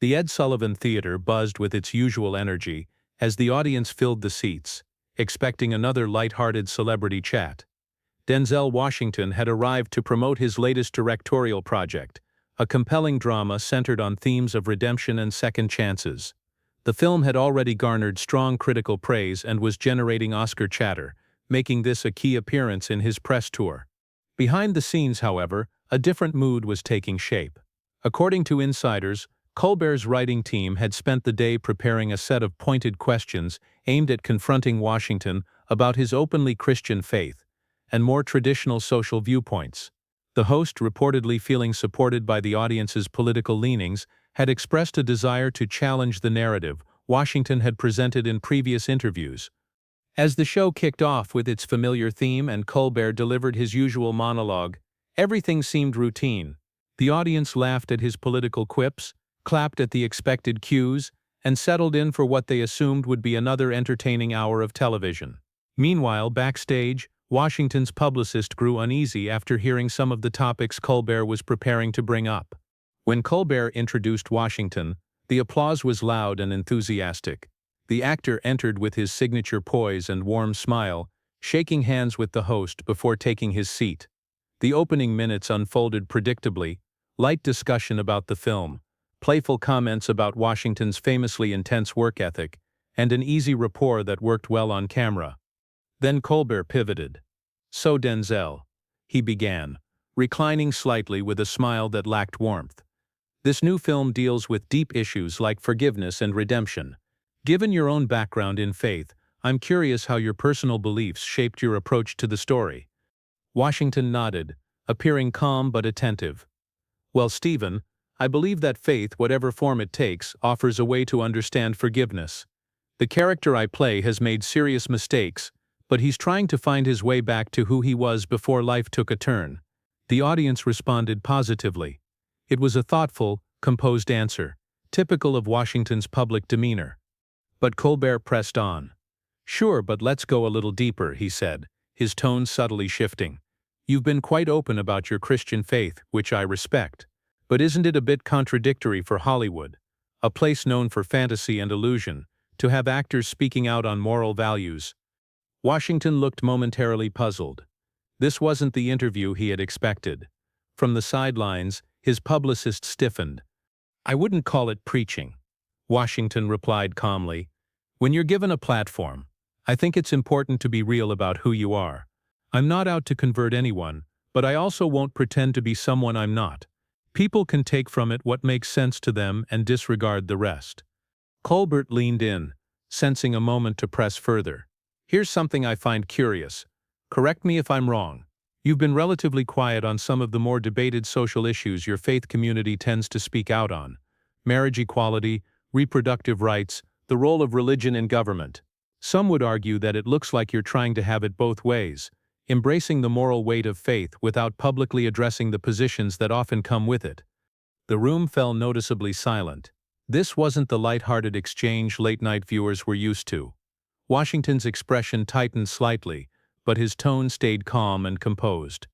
The Ed Sullivan Theater buzzed with its usual energy as the audience filled the seats, expecting another light-hearted celebrity chat. Denzel Washington had arrived to promote his latest directorial project, a compelling drama centered on themes of redemption and second chances. The film had already garnered strong critical praise and was generating Oscar chatter, making this a key appearance in his press tour. Behind the scenes, however, a different mood was taking shape. According to insiders, Colbert's writing team had spent the day preparing a set of pointed questions aimed at confronting Washington about his openly Christian faith and more traditional social viewpoints. The host, reportedly feeling supported by the audience's political leanings, had expressed a desire to challenge the narrative Washington had presented in previous interviews. As the show kicked off with its familiar theme and Colbert delivered his usual monologue, everything seemed routine. The audience laughed at his political quips, clapped at the expected cues, and settled in for what they assumed would be another entertaining hour of television. Meanwhile, backstage, Washington's publicist grew uneasy after hearing some of the topics Colbert was preparing to bring up. When Colbert introduced Washington, the applause was loud and enthusiastic. The actor entered with his signature poise and warm smile, shaking hands with the host before taking his seat. The opening minutes unfolded predictably: light discussion about the film, playful comments about Washington's famously intense work ethic, and an easy rapport that worked well on camera. Then Colbert pivoted. "So Denzel," he began, reclining slightly with a smile that lacked warmth. "This new film deals with deep issues like forgiveness and redemption. Given your own background in faith, I'm curious how your personal beliefs shaped your approach to the story." Washington nodded, appearing calm but attentive. "Well, Stephen, I believe that faith, whatever form it takes, offers a way to understand forgiveness. The character I play has made serious mistakes, but he's trying to find his way back to who he was before life took a turn." The audience responded positively. It was a thoughtful, composed answer, typical of Washington's public demeanor. But Colbert pressed on. "Sure, but let's go a little deeper," he said, his tone subtly shifting. "You've been quite open about your Christian faith, which I respect. But isn't it a bit contradictory for Hollywood, a place known for fantasy and illusion, to have actors speaking out on moral values?" Washington looked momentarily puzzled. This wasn't the interview he had expected. From the sidelines, his publicist stiffened. "I wouldn't call it preaching," Washington replied calmly. "When you're given a platform, I think it's important to be real about who you are. I'm not out to convert anyone, but I also won't pretend to be someone I'm not. People can take from it what makes sense to them and disregard the rest." Colbert leaned in, sensing a moment to press further. "Here's something I find curious. Correct me if I'm wrong. You've been relatively quiet on some of the more debated social issues your faith community tends to speak out on: marriage equality, reproductive rights, the role of religion in government. Some would argue that it looks like you're trying to have it both ways, embracing the moral weight of faith without publicly addressing the positions that often come with it." The room fell noticeably silent. This wasn't the light-hearted exchange late-night viewers were used to. Washington's expression tightened slightly, but his tone stayed calm and composed.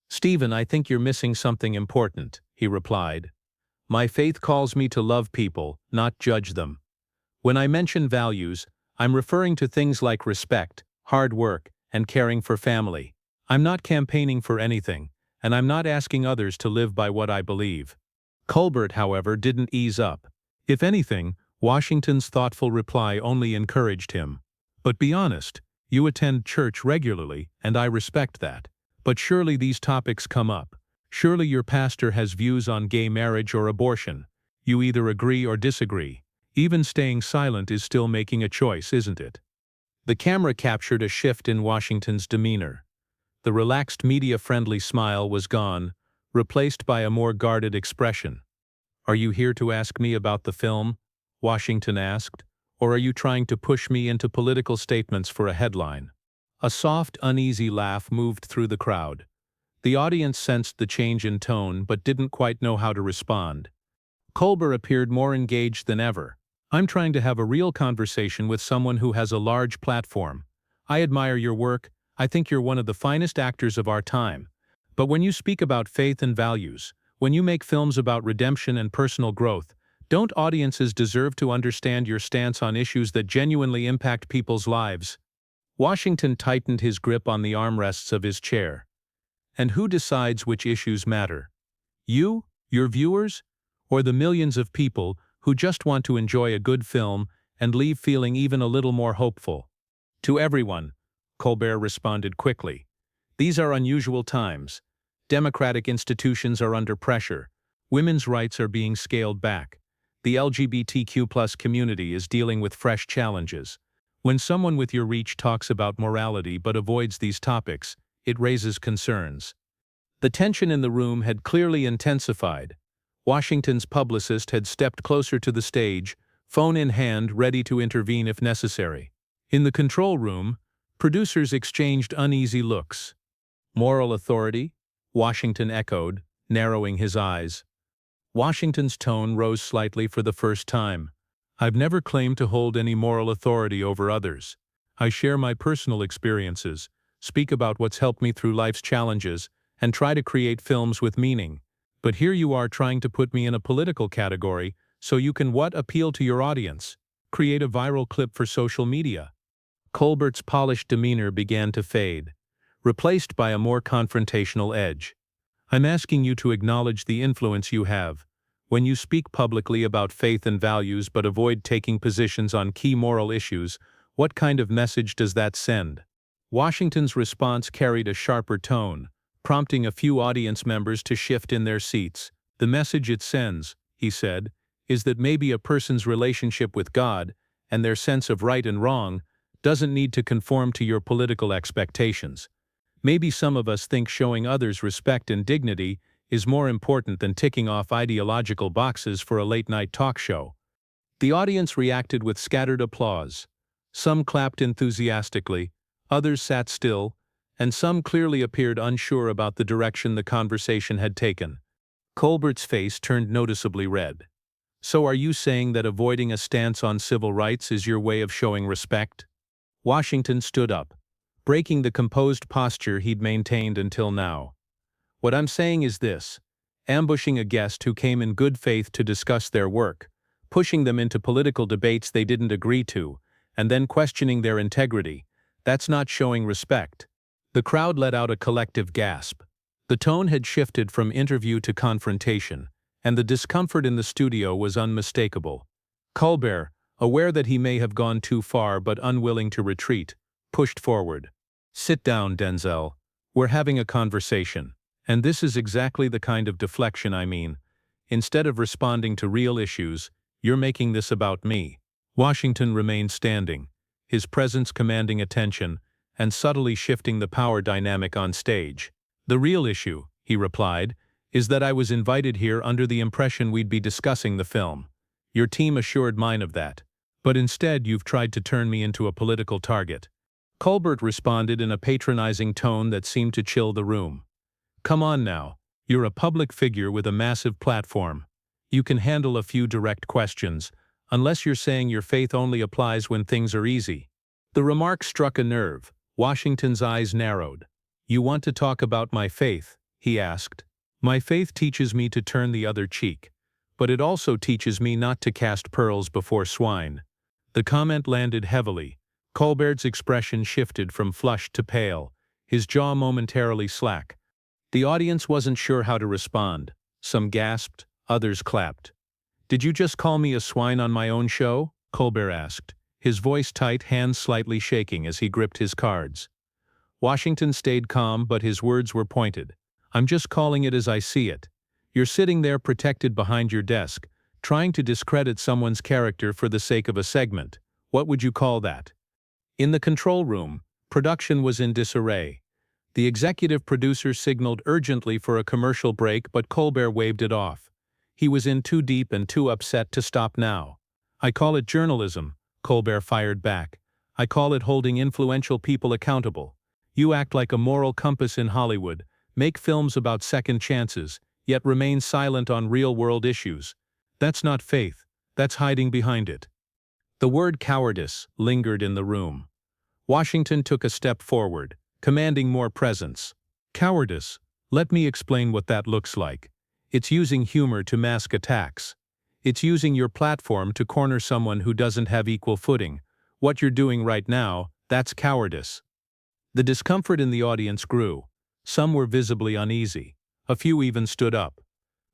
"Stephen, I think you're missing something important," he replied. "My faith calls me to love people, not judge them. When I mention values, I'm referring to things like respect, hard work, and caring for family. I'm not campaigning for anything, and I'm not asking others to live by what I believe." Colbert, however, didn't ease up. If anything, Washington's thoughtful reply only encouraged him. "But be honest, you attend church regularly, and I respect that. But surely these topics come up. Surely your pastor has views on gay marriage or abortion. You either agree or disagree. Even staying silent is still making a choice, isn't it?" The camera captured a shift in Washington's demeanor. The relaxed media-friendly smile was gone, replaced by a more guarded expression. "Are you here to ask me about the film?" Washington asked. "Or are you trying to push me into political statements for a headline?" A soft, uneasy laugh moved through the crowd. The audience sensed the change in tone but didn't quite know how to respond. Colbert appeared more engaged than ever. "I'm trying to have a real conversation with someone who has a large platform. I admire your work. I think you're one of the finest actors of our time. But when you speak about faith and values, when you make films about redemption and personal growth, Don't audiences deserve to understand your stance on issues that genuinely impact people's lives? Washington tightened his grip on the armrests of his chair. And who decides which issues matter? You, your viewers, or the millions of people who just want to enjoy a good film and leave feeling even a little more hopeful? To everyone, Colbert responded quickly. These are unusual times. Democratic institutions are under pressure. Women's rights are being scaled back. The LGBTQ+ community is dealing with fresh challenges. When someone with your reach talks about morality but avoids these topics, it raises concerns. The tension in the room had clearly intensified. Washington's publicist had stepped closer to the stage, phone in hand, ready to intervene if necessary. In the control room, producers exchanged uneasy looks. Moral authority? Washington echoed, narrowing his eyes. Washington's tone rose slightly for the first time. I've never claimed to hold any moral authority over others. I share my personal experiences, speak about what's helped me through life's challenges, and try to create films with meaning. But here you are trying to put me in a political category so you can what? Appeal to your audience? Create a viral clip for social media? Colbert's polished demeanor began to fade, replaced by a more confrontational edge. I'm asking you to acknowledge the influence you have. When you speak publicly about faith and values but avoid taking positions on key moral issues, what kind of message does that send? Washington's response carried a sharper tone, prompting a few audience members to shift in their seats. The message it sends, he said, is that maybe a person's relationship with God, and their sense of right and wrong, doesn't need to conform to your political expectations. Maybe some of us think showing others respect and dignity is more important than ticking off ideological boxes for a late-night talk show. The audience reacted with scattered applause. Some clapped enthusiastically, others sat still, and some clearly appeared unsure about the direction the conversation had taken. Colbert's face turned noticeably red. So are you saying that avoiding a stance on civil rights is your way of showing respect? Washington stood up, breaking the composed posture he'd maintained until now. What I'm saying is this: ambushing a guest who came in good faith to discuss their work, pushing them into political debates they didn't agree to, and then questioning their integrity, that's not showing respect. The crowd let out a collective gasp. The tone had shifted from interview to confrontation, and the discomfort in the studio was unmistakable. Colbert, aware that he may have gone too far but unwilling to retreat, pushed forward. Sit down, Denzel. We're having a conversation. And this is exactly the kind of deflection I mean. Instead of responding to real issues, you're making this about me. Washington remained standing, his presence commanding attention, and subtly shifting the power dynamic on stage. The real issue, he replied, is that I was invited here under the impression we'd be discussing the film. Your team assured mine of that. But instead you've tried to turn me into a political target. Colbert responded in a patronizing tone that seemed to chill the room. Come on now, you're a public figure with a massive platform. You can handle a few direct questions, unless you're saying your faith only applies when things are easy. The remark struck a nerve. Washington's eyes narrowed. You want to talk about my faith? He asked. My faith teaches me to turn the other cheek, but it also teaches me not to cast pearls before swine. The comment landed heavily. Colbert's expression shifted from flushed to pale, his jaw momentarily slack. The audience wasn't sure how to respond. Some gasped, others clapped. Did you just call me a swine on my own show? Colbert asked, his voice tight, hands slightly shaking as he gripped his cards. Washington stayed calm, but his words were pointed. I'm just calling it as I see it. You're sitting there protected behind your desk, trying to discredit someone's character for the sake of a segment. What would you call that? In the control room, production was in disarray. The executive producer signaled urgently for a commercial break, but Colbert waved it off. He was in too deep and too upset to stop now. I call it journalism, Colbert fired back. I call it holding influential people accountable. You act like a moral compass in Hollywood, make films about second chances, yet remain silent on real-world issues. That's not faith, that's hiding behind it. The word cowardice lingered in the room. Washington took a step forward, commanding more presence. Cowardice, let me explain what that looks like. It's using humor to mask attacks. It's using your platform to corner someone who doesn't have equal footing. What you're doing right now, that's cowardice." The discomfort in the audience grew. Some were visibly uneasy. A few even stood up.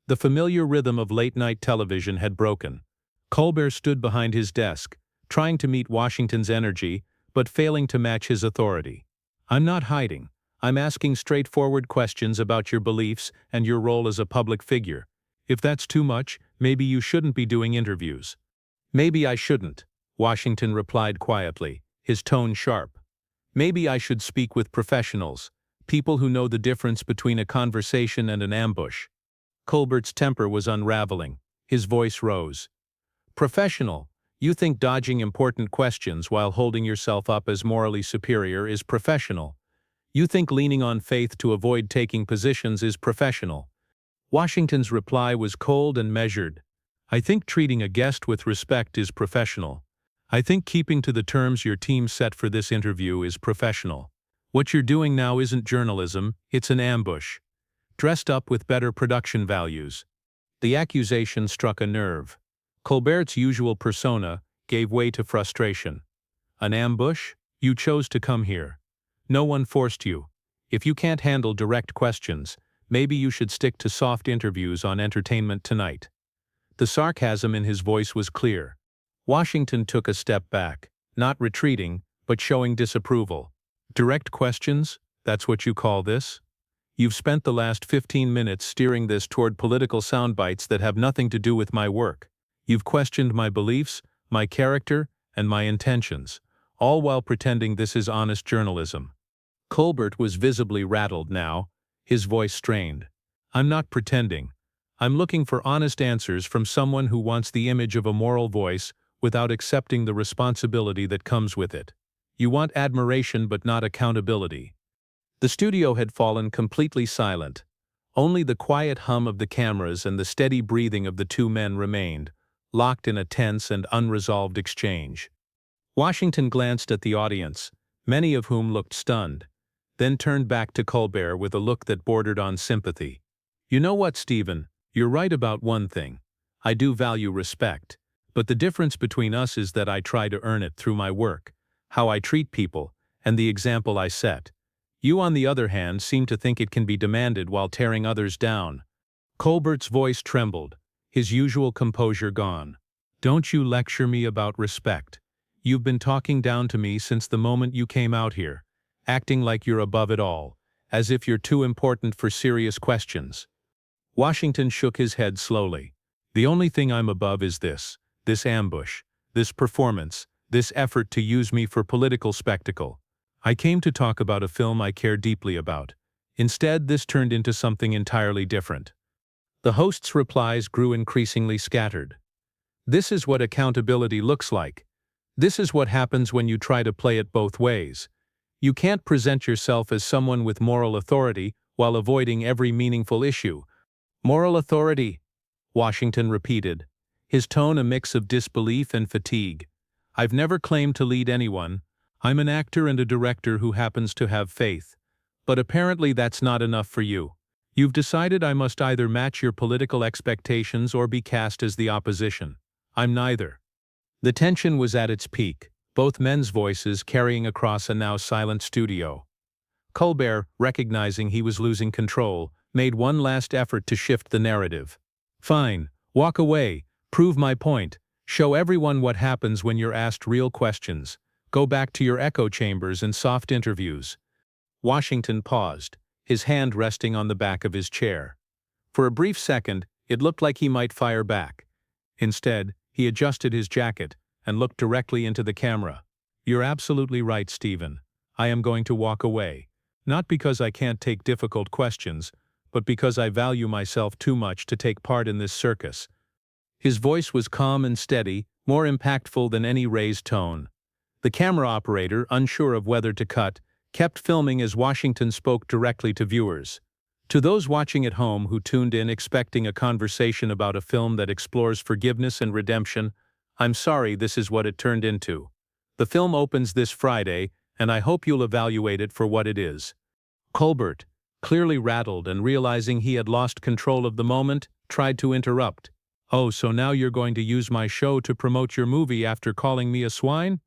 The familiar rhythm of late-night television had broken. Colbert stood behind his desk, trying to meet Washington's energy, but failing to match his authority. "I'm not hiding. I'm asking straightforward questions about your beliefs and your role as a public figure. If that's too much, maybe you shouldn't be doing interviews." "Maybe I shouldn't," Washington replied quietly, his tone sharp. "Maybe I should speak with professionals, people who know the difference between a conversation and an ambush." Colbert's temper was unraveling. His voice rose. "Professional? You think dodging important questions while holding yourself up as morally superior is professional? You think leaning on faith to avoid taking positions is professional?" Washington's reply was cold and measured. "I think treating a guest with respect is professional. I think keeping to the terms your team set for this interview is professional. What you're doing now isn't journalism, it's an ambush. Dressed up with better production values." The accusation struck a nerve. Colbert's usual persona gave way to frustration. "An ambush? You chose to come here. No one forced you. If you can't handle direct questions, maybe you should stick to soft interviews on Entertainment Tonight." The sarcasm in his voice was clear. Washington took a step back, not retreating, but showing disapproval. "Direct questions? That's what you call this? You've spent the last 15 minutes steering this toward political soundbites that have nothing to do with my work. You've questioned my beliefs, my character, and my intentions, all while pretending this is honest journalism." Colbert was visibly rattled now, his voice strained. "I'm not pretending. I'm looking for honest answers from someone who wants the image of a moral voice without accepting the responsibility that comes with it. You want admiration but not accountability." The studio had fallen completely silent. Only the quiet hum of the cameras and the steady breathing of the two men remained, locked in a tense and unresolved exchange. Washington glanced at the audience, many of whom looked stunned, then turned back to Colbert with a look that bordered on sympathy. "You know what, Stephen? You're right about one thing. I do value respect, but the difference between us is that I try to earn it through my work, how I treat people, and the example I set. You, on the other hand, seem to think it can be demanded while tearing others down." Colbert's voice trembled, his usual composure gone. "Don't you lecture me about respect. You've been talking down to me since the moment you came out here, acting like you're above it all, as if you're too important for serious questions." Washington shook his head slowly. "The only thing I'm above is this ambush, this performance, this effort to use me for political spectacle. I came to talk about a film I care deeply about. Instead, this turned into something entirely different." The host's replies grew increasingly scattered. "This is what accountability looks like. This is what happens when you try to play it both ways. You can't present yourself as someone with moral authority while avoiding every meaningful issue." "Moral authority," Washington repeated, his tone a mix of disbelief and fatigue. "I've never claimed to lead anyone. I'm an actor and a director who happens to have faith. But apparently that's not enough for you. You've decided I must either match your political expectations or be cast as the opposition. I'm neither." The tension was at its peak, both men's voices carrying across a now silent studio. Colbert, recognizing he was losing control, made one last effort to shift the narrative. "Fine, walk away, prove my point, show everyone what happens when you're asked real questions. Go back to your echo chambers and soft interviews." Washington paused, his hand resting on the back of his chair. For a brief second, it looked like he might fire back. Instead, he adjusted his jacket and looked directly into the camera. "You're absolutely right, Stephen. I am going to walk away. Not because I can't take difficult questions, but because I value myself too much to take part in this circus." His voice was calm and steady, more impactful than any raised tone. The camera operator, unsure of whether to cut, kept filming as Washington spoke directly to viewers. To those watching at home who tuned in expecting a conversation about a film that explores forgiveness and redemption, I'm sorry this is what it turned into. The film opens this Friday, and I hope you'll evaluate it for what it is." Colbert, clearly rattled and realizing he had lost control of the moment, tried to interrupt. "Oh, so now you're going to use my show to promote your movie after calling me a swine?"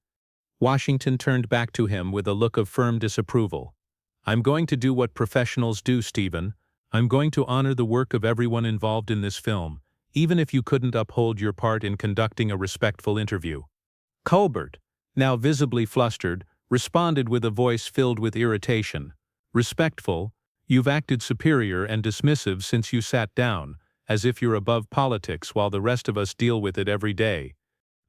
Washington turned back to him with a look of firm disapproval. "I'm going to do what professionals do, Stephen. I'm going to honor the work of everyone involved in this film, even if you couldn't uphold your part in conducting a respectful interview." Colbert, now visibly flustered, responded with a voice filled with irritation. "Respectful? You've acted superior and dismissive since you sat down, as if you're above politics while the rest of us deal with it every day."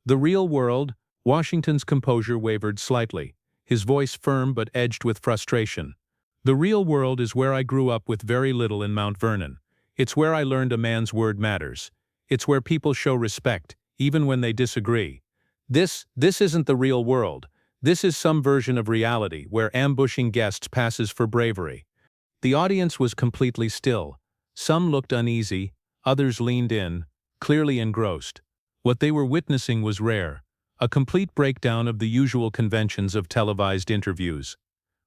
The real world? Washington's composure wavered slightly, his voice firm but edged with frustration. "The real world is where I grew up with very little in Mount Vernon. It's where I learned a man's word matters. It's where people show respect, even when they disagree. This isn't the real world. This is some version of reality where ambushing guests passes for bravery." The audience was completely still. Some looked uneasy, others leaned in, clearly engrossed. What they were witnessing was rare, a complete breakdown of the usual conventions of televised interviews.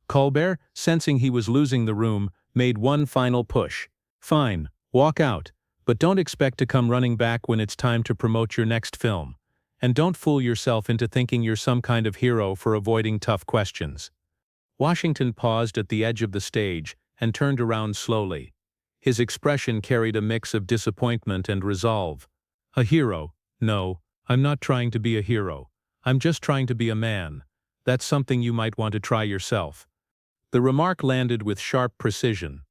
Colbert, sensing he was losing the room, made one final push. "Fine, walk out, but don't expect to come running back when it's time to promote your next film. And don't fool yourself into thinking you're some kind of hero for avoiding tough questions." Washington paused at the edge of the stage and turned around slowly. His expression carried a mix of disappointment and resolve. "A hero? No, I'm not trying to be a hero. I'm just trying to be a man. That's something you might want to try yourself." The remark landed with sharp precision.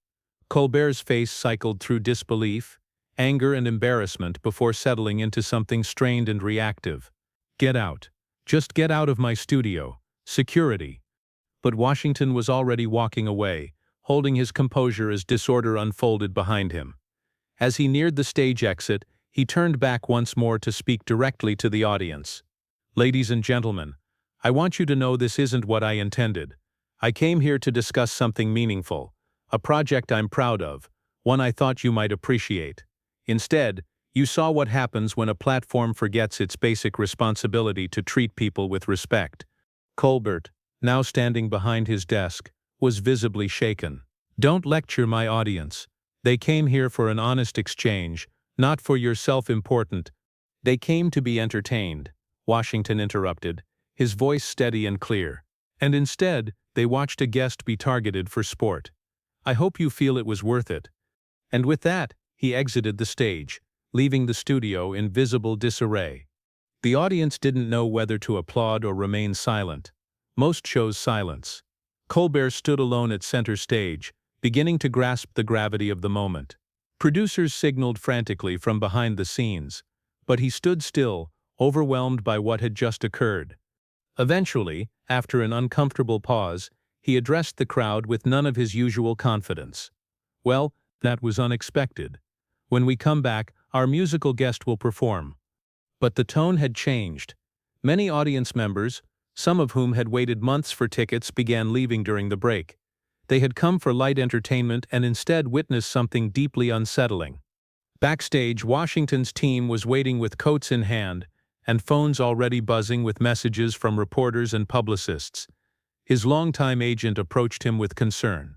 Colbert's face cycled through disbelief, anger and embarrassment before settling into something strained and reactive. "Get out. Just get out of my studio. Security." But Washington was already walking away, holding his composure as disorder unfolded behind him. As he neared the stage exit, he turned back once more to speak directly to the audience. "Ladies and gentlemen, I want you to know this isn't what I intended. I came here to discuss something meaningful, a project I'm proud of, one I thought you might appreciate. Instead, you saw what happens when a platform forgets its basic responsibility to treat people with respect." Colbert, now standing behind his desk, was visibly shaken. "Don't lecture my audience. They came here for an honest exchange, not for your self-important." "They came to be entertained," Washington interrupted, his voice steady and clear. "And instead, they watched a guest be targeted for sport. I hope you feel it was worth it." And with that, he exited the stage, leaving the studio in visible disarray. The audience didn't know whether to applaud or remain silent. Most chose silence. Colbert stood alone at center stage, beginning to grasp the gravity of the moment. Producers signaled frantically from behind the scenes, but he stood still, overwhelmed by what had just occurred. Eventually, after an uncomfortable pause, he addressed the crowd with none of his usual confidence. "Well, that was unexpected. When we come back, our musical guest will perform." But the tone had changed. Many audience members, some of whom had waited months for tickets, began leaving during the break. They had come for light entertainment and instead witnessed something deeply unsettling. Backstage, Washington's team was waiting with coats in hand, and phones already buzzing with messages from reporters and publicists. His longtime agent approached him with concern.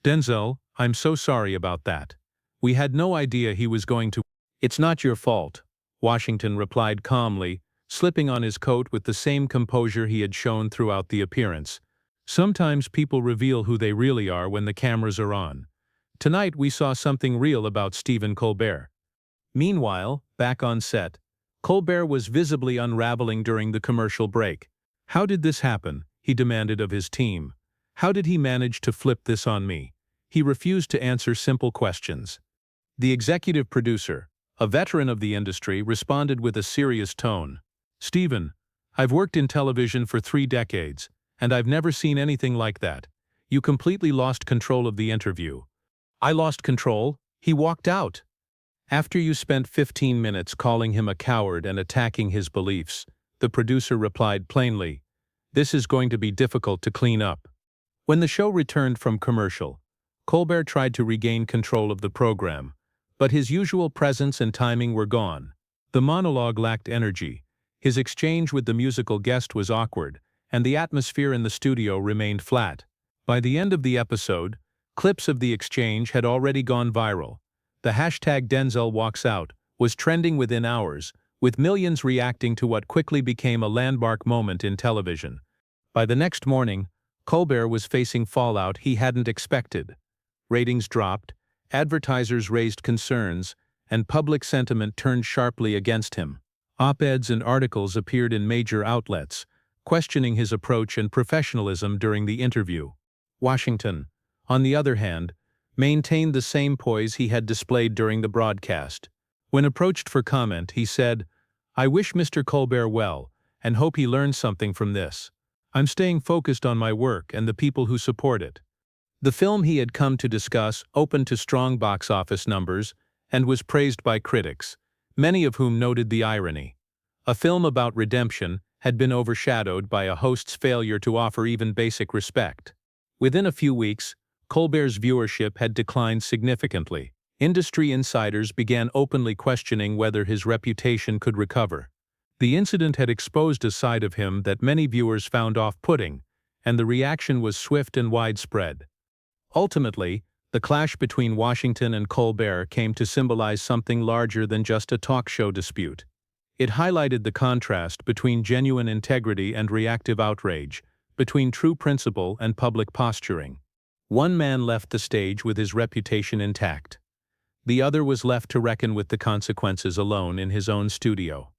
"Denzel, I'm so sorry about that. We had no idea he was going to—" "It's not your fault," Washington replied calmly, slipping on his coat with the same composure he had shown throughout the appearance. "Sometimes people reveal who they really are when the cameras are on. Tonight we saw something real about Stephen Colbert." Meanwhile, back on set, Colbert was visibly unraveling during the commercial break. "How did this happen?" he demanded of his team. "How did he manage to flip this on me?" He refused to answer simple questions. The executive producer, a veteran of the industry, responded with a serious tone. "Stephen, I've worked in television for 3 decades, and I've never seen anything like that. You completely lost control of the interview." "I lost control?" He walked out. "After you spent 15 minutes calling him a coward and attacking his beliefs," the producer replied plainly, "this is going to be difficult to clean up." When the show returned from commercial, Colbert tried to regain control of the program, but his usual presence and timing were gone. The monologue lacked energy, his exchange with the musical guest was awkward, and the atmosphere in the studio remained flat. By the end of the episode, clips of the exchange had already gone viral. The hashtag Denzel walks out was trending within hours, with millions reacting to what quickly became a landmark moment in television. By the next morning, Colbert was facing fallout he hadn't expected. Ratings dropped, advertisers raised concerns, and public sentiment turned sharply against him. Op-eds and articles appeared in major outlets, questioning his approach and professionalism during the interview. Washington, on the other hand, maintained the same poise he had displayed during the broadcast. When approached for comment, he said, "I wish Mr. Colbert well, and hope he learns something from this. I'm staying focused on my work and the people who support it." The film he had come to discuss opened to strong box office numbers and was praised by critics, many of whom noted the irony. A film about redemption had been overshadowed by a host's failure to offer even basic respect. Within a few weeks, Colbert's viewership had declined significantly. Industry insiders began openly questioning whether his reputation could recover. The incident had exposed a side of him that many viewers found off-putting, and the reaction was swift and widespread. Ultimately, the clash between Washington and Colbert came to symbolize something larger than just a talk show dispute. It highlighted the contrast between genuine integrity and reactive outrage, between true principle and public posturing. One man left the stage with his reputation intact. The other was left to reckon with the consequences alone in his own studio.